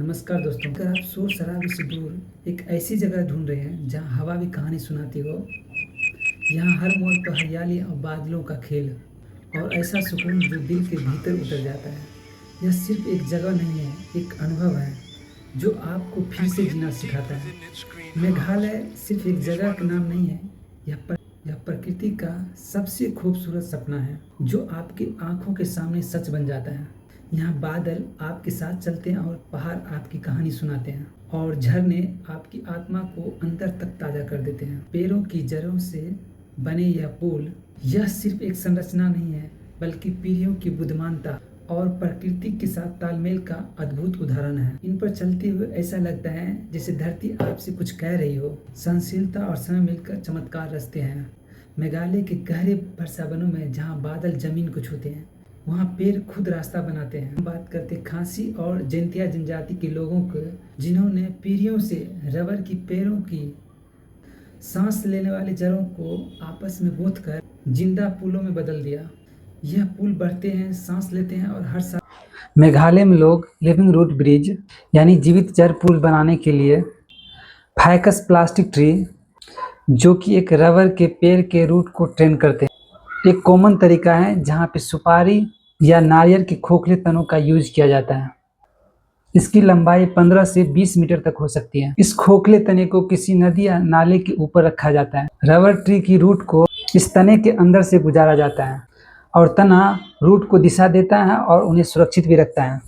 नमस्कार दोस्तों। अगर आप शोर शराबे से दूर एक ऐसी जगह ढूंढ रहे हैं जहां हवा भी कहानी सुनाती हो, यहाँ हर मोड़ पर हरियाली और बादलों का खेल और ऐसा सुकून जो दिल के भीतर उतर जाता है। यह सिर्फ एक जगह नहीं है, एक अनुभव है जो आपको फिर से जीना सिखाता है। मेघालय सिर्फ एक जगह का नाम नहीं है, यह प्रकृति का सबसे खूबसूरत सपना है जो आपकी आंखों के सामने सच बन जाता है। यहाँ बादल आपके साथ चलते हैं और पहाड़ आपकी कहानी सुनाते हैं और झरने आपकी आत्मा को अंदर तक ताजा कर देते हैं। पेड़ों की जड़ों से बने यह पुल, यह सिर्फ एक संरचना नहीं है बल्कि पीढ़ियों की बुद्धिमानता और प्रकृति के साथ तालमेल का अद्भुत उदाहरण है। इन पर चलते हुए ऐसा लगता है जैसे धरती आपसे कुछ कह रही हो। सहनशीलता और समय मिलकर चमत्कार रचते हैं। मेघालय के गहरे वर्षावनों में जहाँ बादल जमीन को छूते हैं, वहाँ पेड़ खुद रास्ता बनाते हैं। हम बात करते खासी और जैंतिया जनजाति के लोगों को, जिन्होंने पीढ़ियों से रबर की पेड़ों की सांस लेने वाले जड़ों को आपस में गूंथ कर जिंदा पुलों में बदल दिया। यह पुल बढ़ते हैं, सांस लेते हैं और हर साल मेघालय में लोग लिविंग रूट ब्रिज यानी जीवित जड़ पुल बनाने के लिए फाइकस प्लास्टिक ट्री, जो कि एक रबर के पेड़ के रूट को ट्रेन करते हैं। एक कॉमन तरीका है जहाँ पे सुपारी या नारियल के खोखले तनों का यूज किया जाता है। इसकी लंबाई 15 से 20 मीटर तक हो सकती है। इस खोखले तने को किसी नदी या नाले के ऊपर रखा जाता है। रबर ट्री की रूट को इस तने के अंदर से गुजारा जाता है और तना रूट को दिशा देता है और उन्हें सुरक्षित भी रखता है,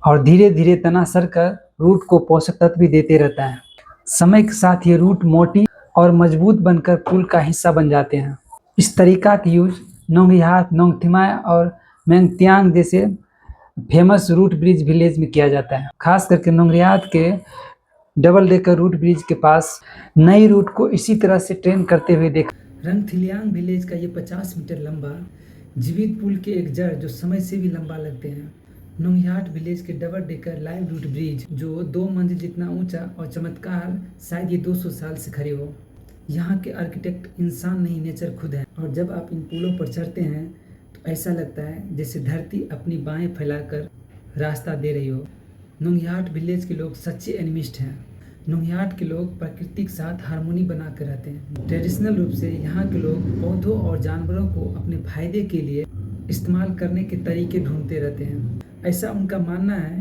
और धीरे धीरे तना सरकर रूट को पोषक तत्व भी देते रहता है। समय के साथ ये रूट मोटी और मजबूत बनकर पुल का हिस्सा बन जाते हैं। इस तरीका का यूज नोंगयहात, नोंगथिमाय और मेंगत्यांग जैसे फेमस रूट ब्रिज विलेज में किया जाता है। खास करके नोंगयहात के डबल डेकर रूट ब्रिज के पास नई रूट को इसी तरह से ट्रेन करते हुए देखा। रंगथिलियांग विलेज का ये 50 मीटर लंबा जीवित पुल के एक जड़ जो समय से भी लंबा लगते हैं। नोंगयहाट विलेज के double decker live root bridge जो 2 मंजिल जितना ऊंचा और चमत्कार, शायद ये 200 साल से खड़े हो। यहाँ के आर्किटेक्ट इंसान नहीं, नेचर खुद है। और जब आप इन पुलों पर चढ़ते हैं तो ऐसा लगता है जैसे धरती अपनी बाहें फैलाकर रास्ता दे रही हो। नोंगयहाट विलेज के लोग सच्चे एनिमिस्ट हैं। नोंगयहाट के लोग प्रकृति के साथ हारमोनी बना कर रहते हैं। ट्रेडिशनल रूप से यहाँ के लोग पौधों और जानवरों को अपने फायदे के लिए इस्तेमाल करने के तरीके ढूंढते रहते हैं। ऐसा उनका मानना है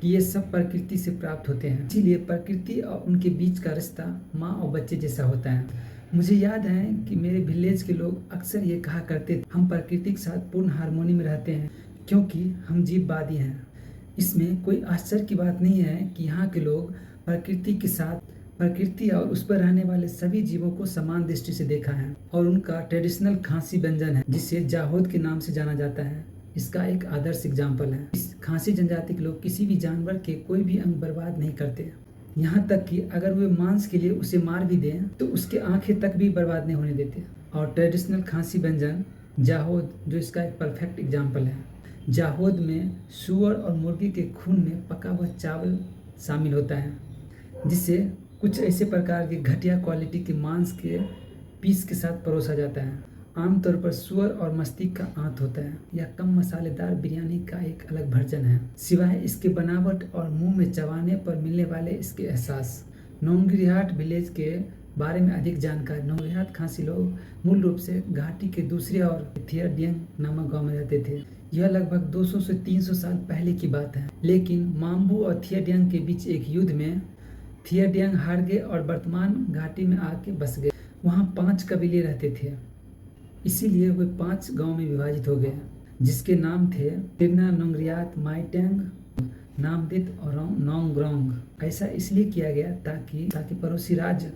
कि ये सब प्रकृति से प्राप्त होते हैं, इसीलिए प्रकृति और उनके बीच का रिश्ता माँ और बच्चे जैसा होता है। मुझे याद है कि मेरे विलेज के लोग अक्सर ये कहा करते थे, हम प्रकृति के साथ पूर्ण हारमोनी में रहते हैं क्योंकि हम जीववादी हैं। इसमें कोई आश्चर्य की बात नहीं है कि यहाँ के लोग प्रकृति के साथ, प्रकृति और उस पर रहने वाले सभी जीवों को समान दृष्टि से देखा है। और उनका ट्रेडिशनल खांसी व्यंजन है जिसे जाहोद के नाम से जाना जाता है, इसका एक आदर्श एग्जाम्पल है। इस खांसी जनजाति के लोग किसी भी जानवर के कोई भी अंग बर्बाद नहीं करते, यहाँ तक कि अगर वे मांस के लिए उसे मार भी दें तो उसके आंखें तक भी बर्बाद नहीं होने देते। और ट्रेडिशनल खांसी व्यंजन जाहोद जो इसका एक परफेक्ट एग्जाम्पल है। जाहोद में सूअर और मुर्गी के खून में पका हुआ चावल शामिल होता है, जिससे कुछ ऐसे प्रकार के घटिया क्वालिटी के मांस के पीस के साथ परोसा जाता है। आमतौर पर सूअर और मस्तिष्क का आंत होता है। यह कम मसालेदार बिरयानी का एक अलग वर्जन है, सिवाय इसके बनावट और मुंह में चबाने पर मिलने वाले इसके एहसास। नोंगयहाट विलेज के बारे में अधिक जानकारी। नोंगयहाट खासी लोग मूल रूप से घाटी के दूसरे और थियाडियांग नामक गांव में रहते थे। यह लगभग 200 से 300 साल पहले की बात है, लेकिन माम्बू और थियाडियांग के बीच एक युद्ध में थियाडियांग हार गए और वर्तमान घाटी में आके बस गए। वहाँ 5 कबीले रहते थे, इसीलिए वे 5 गांव में विभाजित हो गए, जिसके नाम थे तिरना, नोंगरियात, माइटेंग, नामदित और नोंगरोंग। ऐसा इसलिए किया गया ताकि पड़ोसी राज्य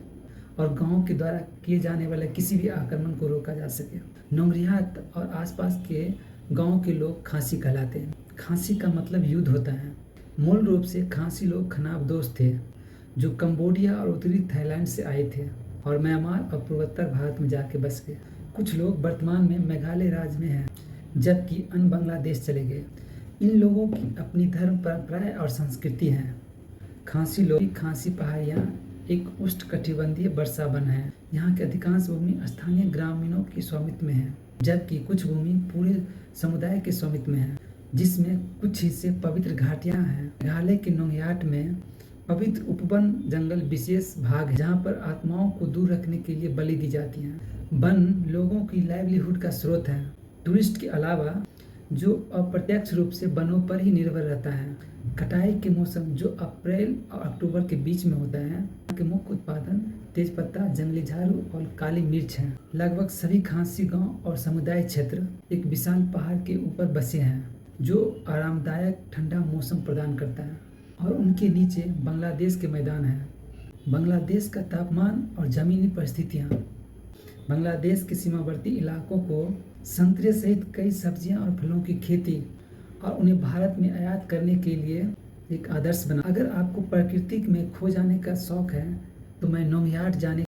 और गांव के द्वारा किए जाने वाले किसी भी आक्रमण को रोका जा सके। नोंगरियात और आसपास के गांव के लोग खासी कहलाते हैं। खासी का मतलब युद्ध होता है। मूल रूप से खासी लोग खनाबदोश थे जो कंबोडिया और उत्तरी थाईलैंड से आए थे और म्यांमार और पूर्वोत्तर भारत में जाके बस गए। कुछ लोग वर्तमान में मेघालय राज्य में हैं, जबकि अन्य बांग्लादेश चले गए। इन लोगों की अपनी धर्म परंपराएं और संस्कृति है। खासी लोग की खासी पहाड़ियाँ एक उष्णकटिबंधीय वर्षा वन है। यहाँ की अधिकांश भूमि स्थानीय ग्रामीणों के स्वामित्व में है, जबकि कुछ भूमि पूरे समुदाय के स्वामित्व में है। जिसमें कुछ हिस्से पवित्र घाटियां हैं। मेघालय के नोंगयाट में पवित्र उपवन जंगल विशेष भाग है जहाँ पर आत्माओं को दूर रखने के लिए बलि दी जाती है। वन लोगों की लाइवलीहुड का स्रोत है। टूरिस्ट के अलावा जो अप्रत्यक्ष रूप से वनों पर ही निर्भर रहता है। कटाई के मौसम जो अप्रैल और अक्टूबर के बीच में होता है के मुख्य उत्पादन तेजपत्ता, जंगली झाड़ू और काली मिर्च है। लगभग सभी खांसी गांव और समुदाय क्षेत्र एक विशाल पहाड़ के ऊपर बसे हैं जो आरामदायक ठंडा मौसम प्रदान करता है और उनके नीचे बांग्लादेश के मैदान हैं। बांग्लादेश का तापमान और जमीनी परिस्थितियाँ बांग्लादेश के सीमावर्ती इलाकों को संतरे सहित कई सब्जियां और फलों की खेती और उन्हें भारत में आयात करने के लिए एक आदर्श बना। अगर आपको प्रकृति में खो जाने का शौक है तो मैं नोंगयाट जाने